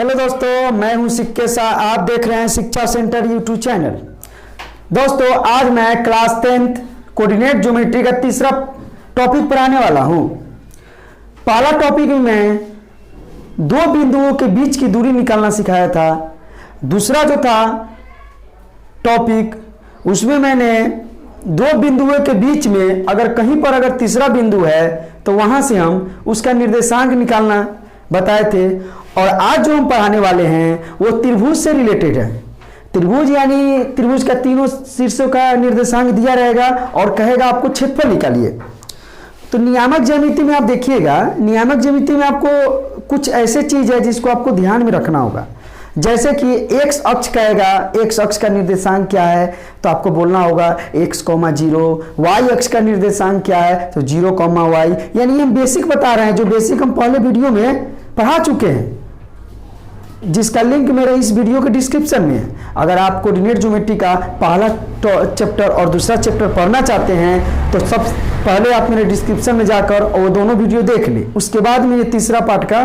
Hello दोस्तों, मैं हूं सिक्के शाह। आप देख रहे हैं शिक्षा सेंटर यूट्यूब चैनल। दोस्तों, आज मैं क्लास 10th कोऑर्डिनेट ज्योमेट्री का तीसरा टॉपिक पढ़ाने वाला हूं। पहला टॉपिक में मैं दो बिंदुओं के बीच की दूरी निकालना सिखाया था। दूसरा जो था टॉपिक, उसमें मैंने दो बिंदुओं के बीच में अगर कहीं पर अगर तीसरा बिंदु है तो वहां से हम उसका निर्देशांक निकालना बताए थे। और आज जो हम पढ़ाने वाले हैं वो त्रिभुज से रिलेटेड है। त्रिभुज यानी त्रिभुज का तीनों शीर्षों का निर्देशांक दिया रहेगा और कहेगा आपको क्षेत्रफल निकालिए। तो नियामक ज्यामिति में आप देखिएगा, नियामक ज्यामिति में आपको कुछ ऐसे चीज है जिसको आपको ध्यान में रखना होगा। जैसे कि एक्स अक्ष कहेगा, एक्स अक्ष का निर्देशांक क्या है तो आपको बोलना होगा x, 0। वाई अक्ष का निर्देशांक क्या है तो 0, y। यानी हम बेसिक बता रहे हैं, जो बेसिक हम पहले वीडियो में पढ़ा चुके हैं, जिसका लिंक मेरे इस वीडियो के डिस्क्रिप्शन में है। अगर आप कोऑर्डिनेट ज्योमेट्री का पहला चैप्टर और दूसरा चैप्टर पढ़ना चाहते हैं तो सब पहले आप मेरे डिस्क्रिप्शन में जाकर और वो दोनों वीडियो देख लें, उसके बाद में ये तीसरा पार्ट का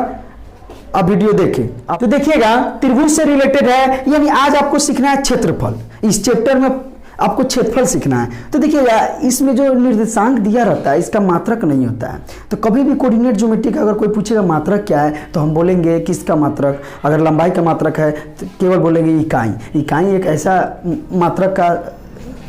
आप वीडियो देखें। तो देखिएगा, त्रिभुज से रिलेटेड है, यानी आज आपको सीखना है क्षेत्रफल। इस चैप्टर में आपको क्षेत्रफल सीखना है। तो देखिएगा, इसमें जो निर्देशांक दिया रहता है इसका मात्रक नहीं होता है। तो कभी भी कोऑर्डिनेट ज्योमेट्री का अगर कोई पूछेगा मात्रक क्या है तो हम बोलेंगे किसका मात्रक। अगर लंबाई का मात्रक है तो केवल बोलेंगे इकाई। इकाई एक ऐसा मात्रक का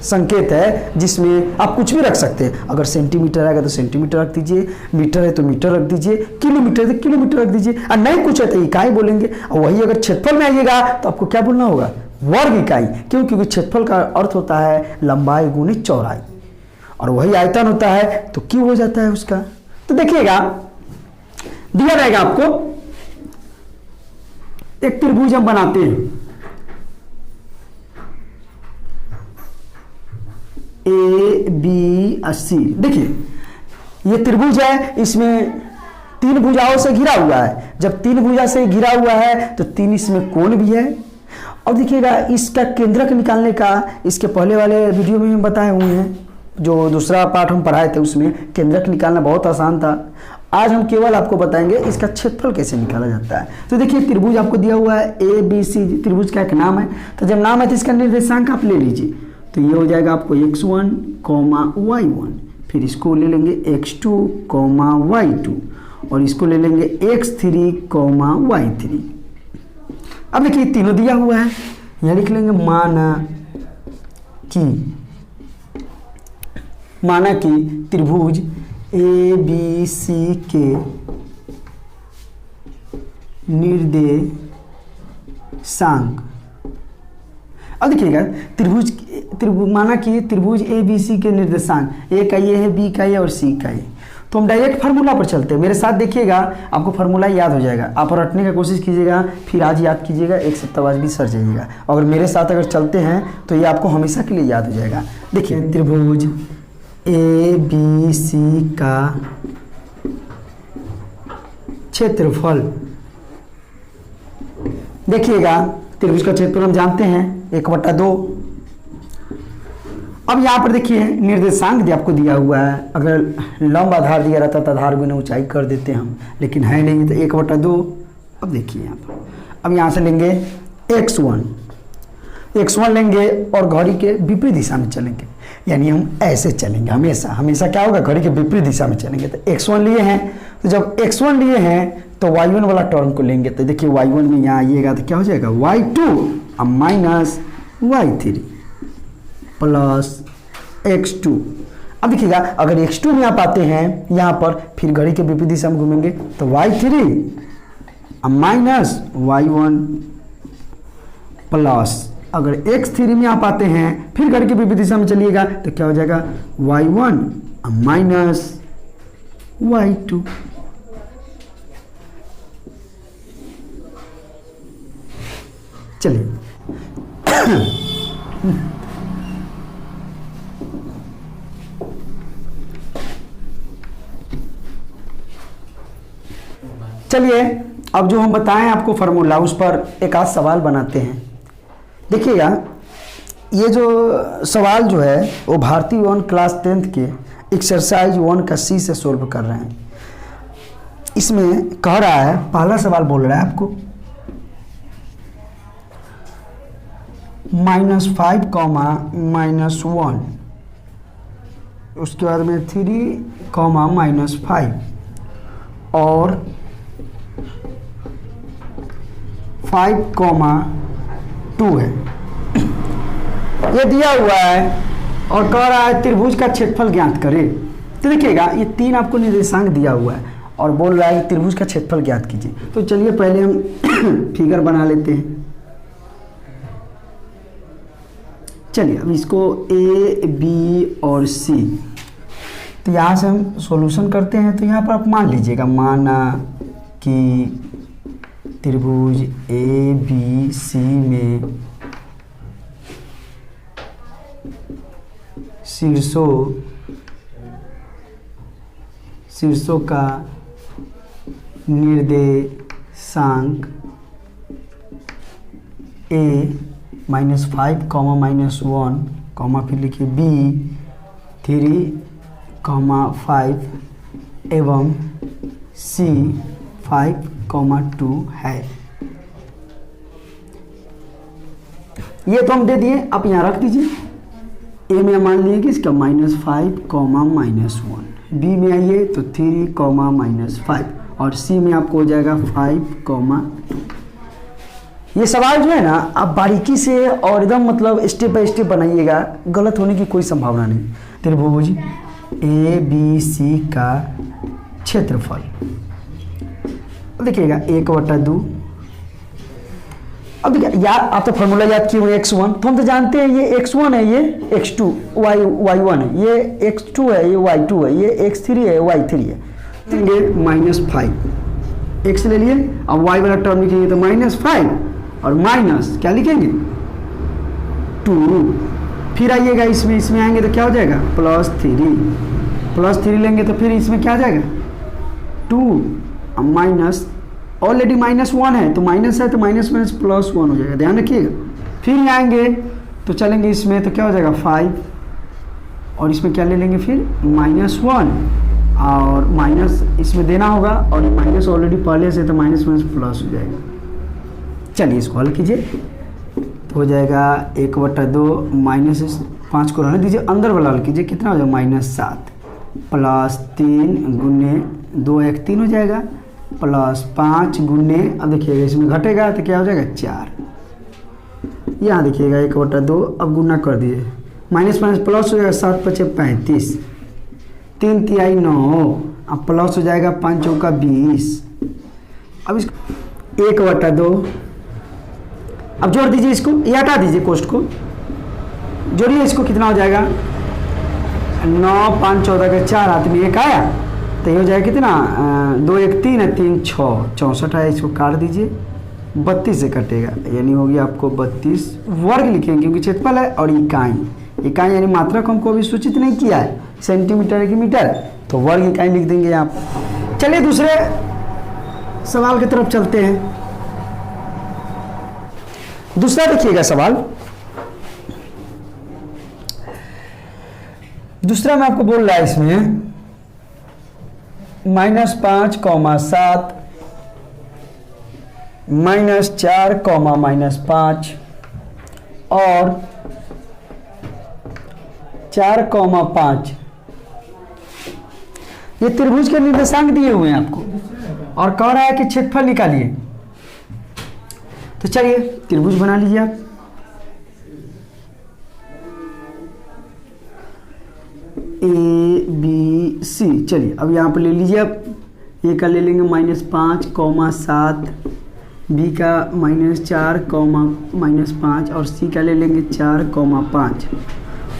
संकेत है जिसमें आप कुछ भी रख सकते हैं। अगर सेंटीमीटर आएगा तो सेंटीमीटर रख दीजिए, मीटर है तो मीटर रख दीजिए, किलोमीटर है तो किलोमीटर रख दीजिए, और नहीं कुछ है तो इकाई बोलेंगे। और वही अगर क्षेत्रफल में आइएगा तो आपको क्या बोलना होगा, वर्ग इकाई। क्यों? क्योंकि क्षेत्रफल का अर्थ होता है लंबाई गुणित चौड़ाई, और वही आयतन होता है तो क्यों हो जाता है उसका। तो देखिएगा, दिया रहेगा आपको एक त्रिभुज हम बनाते हैं, ए बी सी। देखिए ये त्रिभुज है, इसमें तीन भुजाओं से घिरा हुआ है। जब तीन भुजा से घिरा हुआ है तो तीन इसमें कोण भी है। और देखिएगा, इसका केंद्रक निकालने का इसके पहले वाले वीडियो में हम बताए हुए हैं, जो दूसरा पार्ट हम पढ़ाए थे उसमें केंद्रक निकालना बहुत आसान था। आज हम केवल आपको बताएंगे इसका क्षेत्रफल कैसे निकाला जाता है। तो देखिए, त्रिभुज आपको दिया हुआ है ए बी सी, त्रिभुज का एक नाम है। तो जब नाम है तो इसका निर्देशांक आप ले लीजिए। तो ये हो जाएगा आपको x1, y1, फिर इसको ले लेंगे x2, y2, और इसको ले लेंगे x3, y3। अब देखिए तीनों दिया हुआ है, यहाँ लिख लेंगे माना कि त्रिभुज ए बी सी के निर्देशांक। अब देखिएगा, माना कि त्रिभुज ए बी सी के निर्देशांक, ए का ये है, बी का ये और सी का ये। तो हम डायरेक्ट फार्मूला पर चलते हैं। मेरे साथ देखिएगा, आपको फार्मूला याद हो जाएगा। आप रटने की कोशिश कीजिएगा, फिर आज याद कीजिएगा, एक सप्ताह बाद भी सर जाइएगा। अगर मेरे साथ अगर चलते हैं तो ये आपको हमेशा के लिए याद हो जाएगा। देखिए, त्रिभुज ए बी सी का क्षेत्रफल। देखिएगा, त्रिभुज का क्षेत्रफल हम जानते हैं 1/2। अब यहाँ पर देखिए निर्देशांक भी आपको दिया हुआ है। अगर लंब आधार दिया रहता तो आधार गुना ऊंचाई कर देते हम, लेकिन है नहीं तो 1/2। अब देखिए यहाँ पर, अब यहाँ से लेंगे x1 लेंगे और घड़ी के विपरीत दिशा में चलेंगे, यानी हम ऐसे चलेंगे। हमेशा क्या होगा, घड़ी के विपरीत दिशा में चलेंगे। तो x1 लिए हैं, तो जब x1 लिए हैं तो y1 वाला टर्म को लेंगे। तो देखिए y1 में यहाँ आइएगा तो क्या हो जाएगा, y2 minus y3 plus x2। अब देखिएगा, अगर x2 में आप आते हैं यहाँ पर, फिर घड़ी के विपरीत दिशा में घूमेंगे तो y3 माइनस y1 प्लस, अगर x3 में आप आते हैं फिर घड़ी के विपरीत दिशा में चलिएगा तो क्या हो जाएगा, y1 माइनस y2। चलिए चलिए, अब जो हम बताएं आपको फार्मूला, उस पर एक आध सवाल बनाते हैं। देखिएगा, ये जो सवाल जो है वो भारतीय 1 क्लास 10th के एक्सरसाइज 1 का C से सोल्व कर रहे हैं। इसमें कह रहा है, पहला सवाल बोल रहा है आपको -5 कॉमा -1, उसके बाद में 3 कॉमा -5 और 5 कॉमा 2 है। ये दिया हुआ है और कह रहा है त्रिभुज का क्षेत्रफल ज्ञात करें। तो देखिएगा ये 3 आपको निर्देशांक दिया हुआ है और बोल रहा है कि त्रिभुज का क्षेत्रफल ज्ञात कीजिए। तो चलिए पहले हम फिगर बना लेते हैं। चलिए अब इसको ए बी और सी, तो यहाँ से हम सॉल्यूशन करते हैं। तो यहाँ पर आप मान लीजिएगा, माना कि त्रिभुज ए बी सी में शीर्षों का निर्देशांक a -5 कॉमा -1 कॉमा फिर लिखिए b 3 कॉमा 5 एवं c 5 कॉमा 2 है। ये तो हम दे दिए, आप यहाँ रख दीजिए। ए में मान लिए कि इसका -5 कॉमा -1, बी में आइए तो 3 कॉमा -5 और सी में आपको हो जाएगा 5 कॉमा 2। ये सवाल जो है ना, आप बारीकी से और एकदम मतलब स्टेप बाय स्टेप बनाइएगा, गलत होने की कोई संभावना नहीं। त्रिभुज ए बी सी का क्षेत्रफल देखिएगा 1/2। अब देखिए यार, आप तो फॉर्मूला याद किए हुए x1, तो हम तो जानते हैं ये x1 है, ये x2 y1 है, ये x2 है, ये y2 है, ये x3 है, y3 है। तो ये -5 x ले लिए, अब y वाला टर्म लिखेंगे तो -5 और माइनस क्या लिखेंगे 2। फिर आइएगा इसमें आएंगे तो क्या हो जाएगा +3 लेंगे तो फिर इसमें क्या आ जाएगा 2 माइनस, ऑलरेडी -1 है तो माइनस है तो माइनस +1 हो जाएगा, ध्यान रखिएगा। फिर यहाँ आएंगे तो चलेंगे इसमें तो क्या हो जाएगा 5 और इसमें क्या ले लेंगे फिर -1 और माइनस इसमें देना होगा और माइनस ऑलरेडी पहले से तो माइनस प्लस हो जाएगा। चलिए इसको हल कीजिए तो हो जाएगा 1/2 -5 को रहने दीजिए, अंदर वाला हल कीजिए, कितना हो जाएगा -7 +3 गुने 2 1 3 हो जाएगा +5 गुने, अब देखिएगा इसमें घटेगा तो क्या हो जाएगा 4। यहाँ देखिएगा 1/2, अब गुना कर दिए, माइनस प्लस हो जाएगा 7 × 5 = 35, 3 × 3 = 9, अब प्लस हो जाएगा 5 × 4 = 20। अब इसको 1/2, अब जोड़ दीजिए इसको, ये हटा दीजिए कोष्ठ को, जोड़िए इसको, कितना हो जाएगा 9 5 14 का 4 हाथ में 1 आया तो ये हो जाएगा कितना 2 1 3 है, 3 6 64 है। इसको काट दीजिए, 32 से कटेगा, यानी होगी आपको 32 वर्ग लिखेंगे क्योंकि क्षेत्रफल है और इकाई यानी मात्रा को हमको अभी सूचित नहीं किया है, सेंटीमीटर है कि मीटर, तो वर्ग इकाई लिख देंगे आप। चलिए दूसरे सवाल की तरफ चलते हैं। दूसरा देखिएगा सवाल, दूसरा मैं आपको बोल रहा है इसमें -5 कॉमा 7 -4 कॉमा -5 और 4 कॉमा 5, ये त्रिभुज के निर्देशांक दिए हुए हैं आपको और कह रहा है कि क्षेत्रफल निकालिए। तो चलिए त्रिभुज बना लीजिए आप। ए बी सी, चलिए अब यहाँ पर ले लीजिए आप, ए का ले लेंगे -5 कॉमा 7, बी का -4 कॉमा -5 और सी का ले लेंगे 4 कॉमा 5।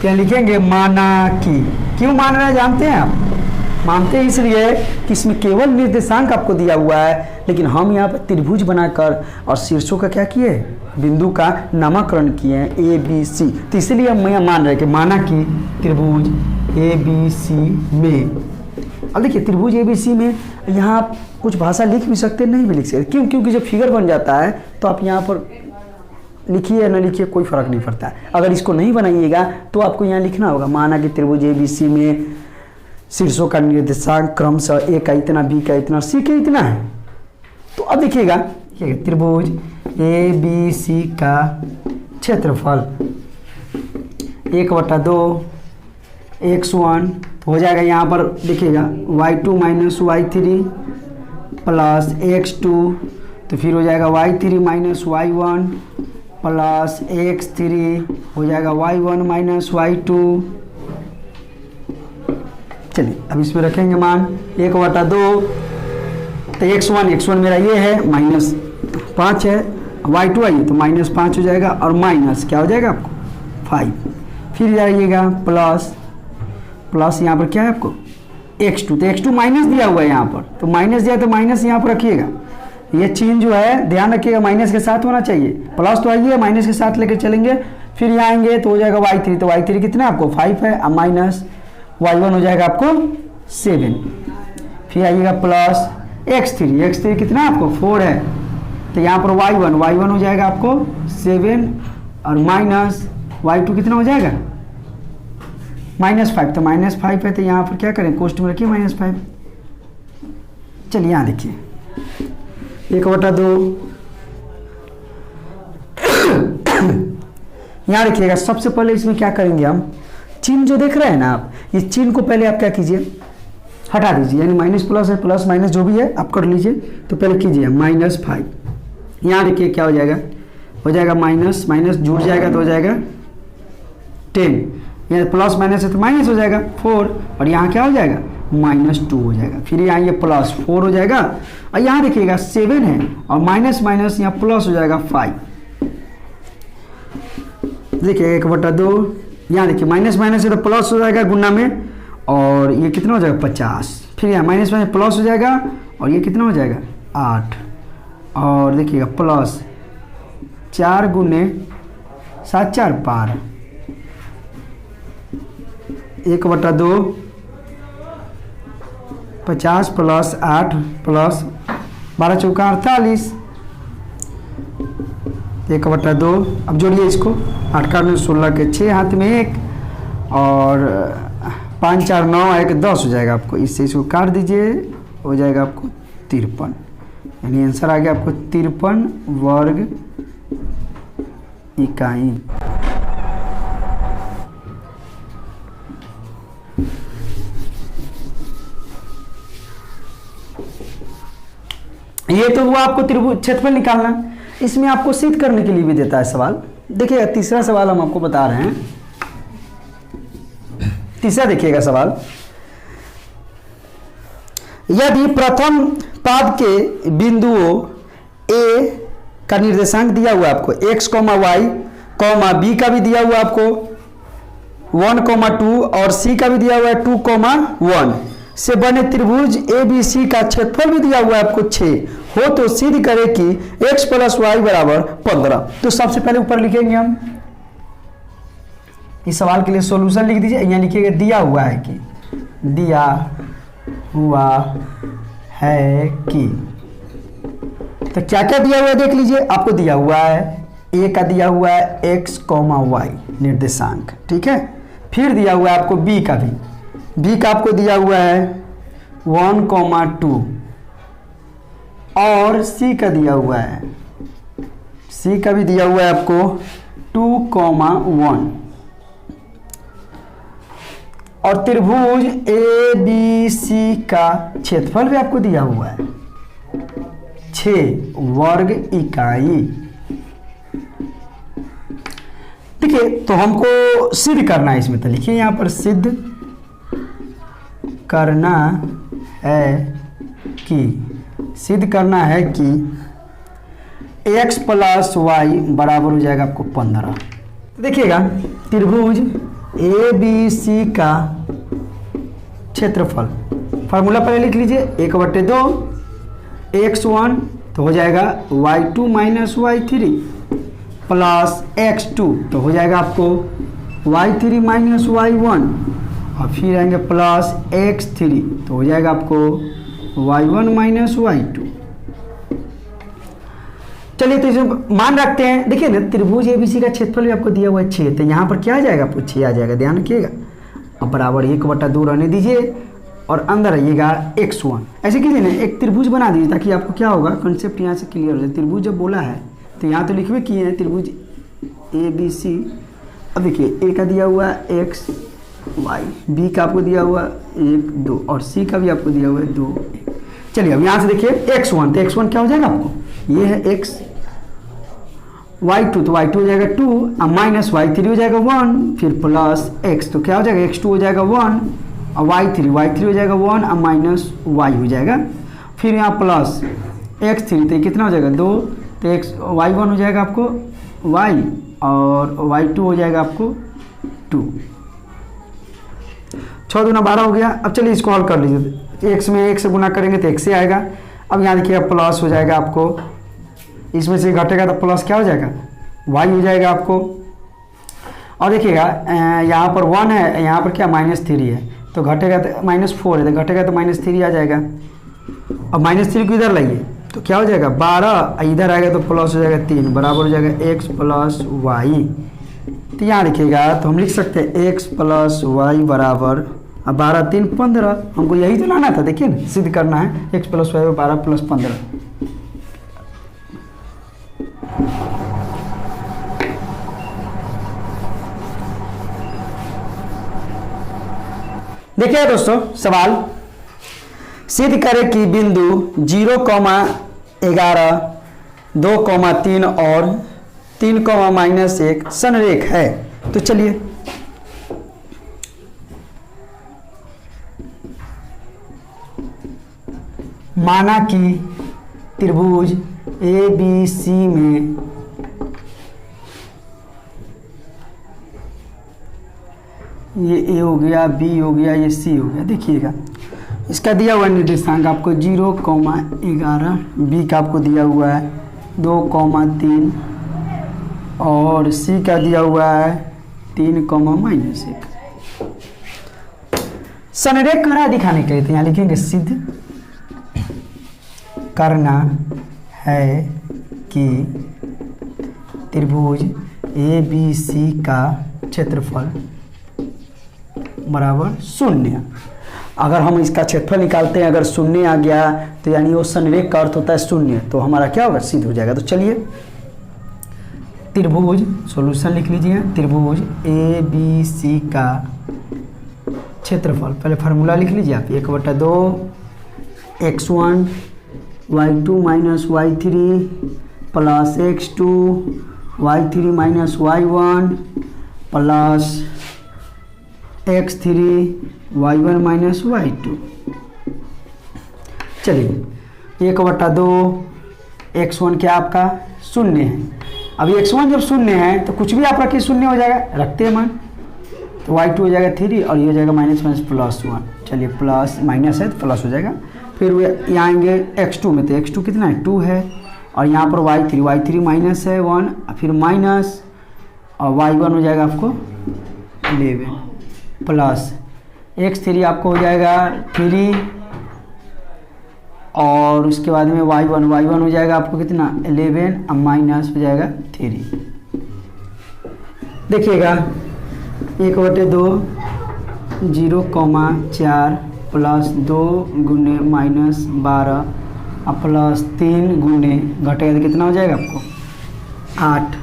क्या लिखेंगे माना कि, क्यों मान रहे हैं जानते हैं आप, मानते हैं इसलिए कि इसमें केवल निर्देशांक आपको दिया हुआ है, लेकिन हम यहाँ पर त्रिभुज बनाकर और शीर्षों का क्या किए, बिंदु का नामकरण किए हैं ए बी सी, तो इसलिए हम यहाँ मान रहे हैं कि माना कि त्रिभुज ए बी सी में, अब देखिए त्रिभुज ए बी सी में यहाँ आप कुछ भाषा लिख भी सकते हैं, नहीं भी लिख सकते, क्यों, क्योंकि जब फिगर बन जाता है तो आप यहाँ पर लिखिए या न लिखिए कोई फर्क नहीं पड़ता है। अगर इसको नहीं बनाइएगा तो आपको यहाँ लिखना होगा, माना कि त्रिभुज ए बी सी में शीर्षों का निर्देशांक क्रमशः ए का इतना, बी का इतना, सी का इतना है। तो अब देखिएगा त्रिभुज ए बी सी का क्षेत्रफल 1/2 x1 तो हो जाएगा यहाँ पर देखिएगा y2 minus y3 plus x2 तो फिर हो जाएगा y3 minus y1 plus x3 हो जाएगा y1 माइनस y2। चलिए अब इसमें रखेंगे मान 1/2 तो x1 मेरा ये है -5 है, y2 आइए तो -5 हो जाएगा और माइनस क्या हो जाएगा आपको 5, फिर जाइएगा प्लस यहाँ पर क्या है आपको x2 तो x2 माइनस दिया हुआ है यहाँ पर, तो माइनस दिया तो माइनस यहाँ पर रखिएगा। ये चिन्ह जो है ध्यान रखिएगा माइनस के साथ होना चाहिए, प्लस तो आइए माइनस के साथ लेकर चलेंगे, फिर यहाँ आएंगे तो हो जाएगा y3 तो y3 कितना आपको 5 है और माइनस y1 हो जाएगा आपको 7, फिर आइएगा प्लस x3 कितना आपको 4 है तो यहाँ पर y1 हो जाएगा आपको 7 और माइनस y2 कितना हो जाएगा -5 तो -5 है तो यहाँ पर क्या करें कोष्ठ में रखिए -5। चलिए यहाँ देखिए 1/2 यहाँ देखिएगा सबसे पहले इसमें क्या करेंगे हम चिन्ह जो देख रहे हैं ना आप, ये चिन्ह को पहले आप क्या कीजिए हटा दीजिए, यानी माइनस प्लस है प्लस माइनस जो भी है आप कर लीजिए, तो पहले कीजिए -5। यहाँ देखिए क्या हो जाएगा माइनस जुड़ जाएगा तो हो जाएगा 10, यहाँ प्लस माइनस है तो माइनस हो जाएगा 4 और यहाँ क्या हो जाएगा -2 हो जाएगा, फिर यहाँ ये +4 हो जाएगा और यहाँ देखिएगा 7 है और माइनस यहाँ प्लस हो जाएगा 5। देखिए 1/2 यहाँ देखिए माइनस है तो प्लस हो जाएगा गुना में और ये कितना हो जाएगा 50, फिर यहाँ माइनस प्लस हो जाएगा और ये कितना हो जाएगा 8 और देखिएगा प्लस 4 गुने 7 4 12 1/2 50 प्लस 8 प्लस 12 चौका 48 1/2। अब जोड़िए इसको 8 का 16 के 6 हाथ में 1 और 5 4 9 1 10 हो जाएगा आपको, इससे इसको काट दीजिए हो जाएगा आपको 53, यानी आंसर आ गया आपको 53 वर्ग इकाई। ये तो हुआ आपको त्रिभुज क्षेत्रफल निकालना, इसमें आपको सिद्ध करने के लिए भी देता है सवाल। देखिए तीसरा सवाल हम आपको बता रहे हैं, तीसरा देखिएगा सवाल, यदि प्रथम पाद के बिंदुओं ए का निर्देशांक दिया हुआ आपको x, y, b का भी दिया हुआ आपको 1, 2 और c का भी दिया हुआ है 2, 1 से बने त्रिभुज ABC का क्षेत्रफल भी दिया हुआ है आपको 6 हो तो सिद्ध करें कि x + y = 15। तो सबसे पहले ऊपर लिखेंगे हम इस सवाल के लिए सॉल्यूशन लिख दीजिए, यहाँ लिखिएगा दिया हुआ है कि तो क्या क्या दिया हुआ है देख लीजिए, आपको दिया हुआ है a का दिया हुआ है x, y निर्देशांक, ठीक है, फिर दिया हुआ है आपको b का भी, b का आपको दिया हुआ है 1, 2 और c का दिया हुआ है, c का भी दिया हुआ है आपको 2, 1 और त्रिभुज ABC का क्षेत्रफल भी आपको दिया हुआ है 6 वर्ग इकाई। देखिए तो हमको सिद्ध करना है इसमें, तो लिखिए यहाँ पर सिद्ध करना है कि x + y बराबर हो जाएगा आपको 15। देखिएगा त्रिभुज ABC का क्षेत्रफल फार्मूला पहले लिख लीजिए 1/2 x1 तो हो जाएगा y2 - y3 प्लस x2 तो हो जाएगा आपको y3 - y1 और फिर आएंगे प्लस x3 तो हो जाएगा आपको y1 - y2। चलिए तो इसमें मान रखते हैं, देखिए ना त्रिभुज ABC का क्षेत्रफल भी आपको दिया हुआ है 6, तो यहाँ पर क्या आ जाएगा आपको 6 आ जाएगा, ध्यान रखिएगा। अब बराबर 1/2 रहने दीजिए और अंदर आइएगा x1, ऐसे कीजिए ना एक त्रिभुज बना दीजिए ताकि आपको क्या होगा कंसेप्ट यहाँ से क्लियर हो जाए। त्रिभुज जब बोला है तो यहाँ तो लिखवे किए हैं त्रिभुज ए बी सी। अब देखिए ए का दिया हुआ है एक्स वाई, बी का आपको दिया हुआ 1 2 और सी का भी आपको दिया हुआ है 2 1। चलिए अब यहाँ से देखिए x1, तो x1 क्या हो जाएगा आपको, ये है x, y2 तो y2 हो जाएगा 2 और माइनस y3 हो जाएगा 1, फिर प्लस x तो क्या हो जाएगा x2 हो जाएगा 1 और y3 हो जाएगा 1 और माइनस y हो जाएगा, फिर यहाँ प्लस x3 तो ये कितना हो जाएगा 2, तो y1 हो जाएगा आपको y और y2 हो जाएगा आपको 2। 6 दूना 12 हो गया। अब चलिए इसको हल कर लीजिए, x में 1 से गुना करेंगे तो x से आएगा। अब यहाँ देखिए प्लस हो जाएगा आपको, इसमें से घटेगा तो प्लस क्या हो जाएगा y हो जाएगा आपको। और देखिएगा यहाँ पर 1 है, यहाँ पर क्या -3 है, तो घटेगा तो -4 है, तो घटेगा तो -3 आ जाएगा। अब -3 को इधर लाइए तो क्या हो जाएगा 12, इधर आएगा तो प्लस हो जाएगा 3, बराबर हो जाएगा x प्लस वाई। तो यहाँ लिखिएगा तो हम लिख सकते हैं x प्लस वाई बराबर, अब 12 3 15, हमको यही तो लाना था, देखिए ना सिद्ध करना है x प्लस वाई 12 प्लस 15। देखिए दोस्तों सवाल, सिद्ध करें कि बिंदु 0,11 2,3 और 3,-1 संरेख है। तो चलिए माना कि त्रिभुज ए बी सी में ये ए हो गया, बी हो गया, ये सी हो गया। देखिएगा इसका दिया हुआ निर्देशांक आपको 0,11, बी का आपको दिया हुआ है 2,3 और सी का दिया हुआ है 3,-1। संरेख करा दिखाने के लिए तो यहाँ लिखेंगे सिद्ध करना है कि त्रिभुज ए बी सी का क्षेत्रफल बराबर 0। अगर हम इसका क्षेत्रफल निकालते हैं, अगर 0 आ गया तो यानी वो संरेख का अर्थ होता है 0, तो हमारा क्या होगा सिद्ध हो जाएगा। तो चलिए त्रिभुज, सॉल्यूशन लिख लीजिए, त्रिभुज ए बी सी का क्षेत्रफल, पहले फार्मूला लिख लीजिए आप, 1/2 x1 y2 minus y3 plus x2 y3 minus y1 plus x3 y1 minus y2। चलिए 1/2 x1 क्या आपका 0 है। अभी x1 जब 0 है तो कुछ भी आप रखिए 0 हो जाएगा, रखते हैं मान, तो y2 हो जाएगा 3 और ये हो जाएगा -+1। चलिए प्लस माइनस है तो प्लस हो जाएगा। फिर यहाँ आएंगे x2 में, तो x2 कितना है 2 है और यहाँ पर y3 माइनस है 1, फिर माइनस और y1 हो जाएगा आपको 11 प्लस x3 आपको हो जाएगा 3 और उसके बाद में y1 हो जाएगा आपको कितना 11 और माइनस हो जाएगा 3। देखिएगा 1/2 0,4 प्लस 2 गुने -12 और प्लस 3 गुने घटेगा तो कितना हो जाएगा आपको 8।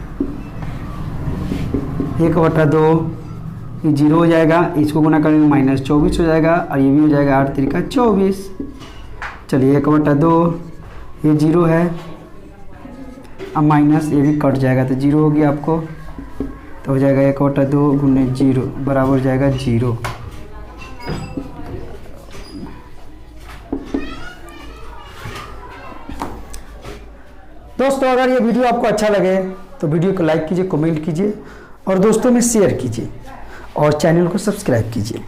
1/2 ये 0 हो जाएगा, इसको गुना करेंगे -24 हो जाएगा और ये भी हो जाएगा 8 3 का 24। चलिए 1/2 ये 0 है और माइनस ये भी कट जाएगा तो 0 हो गया आपको, तो हो जाएगा 1/2 गुने 0 बराबर हो जाएगा 0। दोस्तों अगर ये वीडियो आपको अच्छा लगे तो वीडियो को लाइक कीजिए, कमेंट कीजिए और दोस्तों में शेयर कीजिए और चैनल को सब्सक्राइब कीजिए।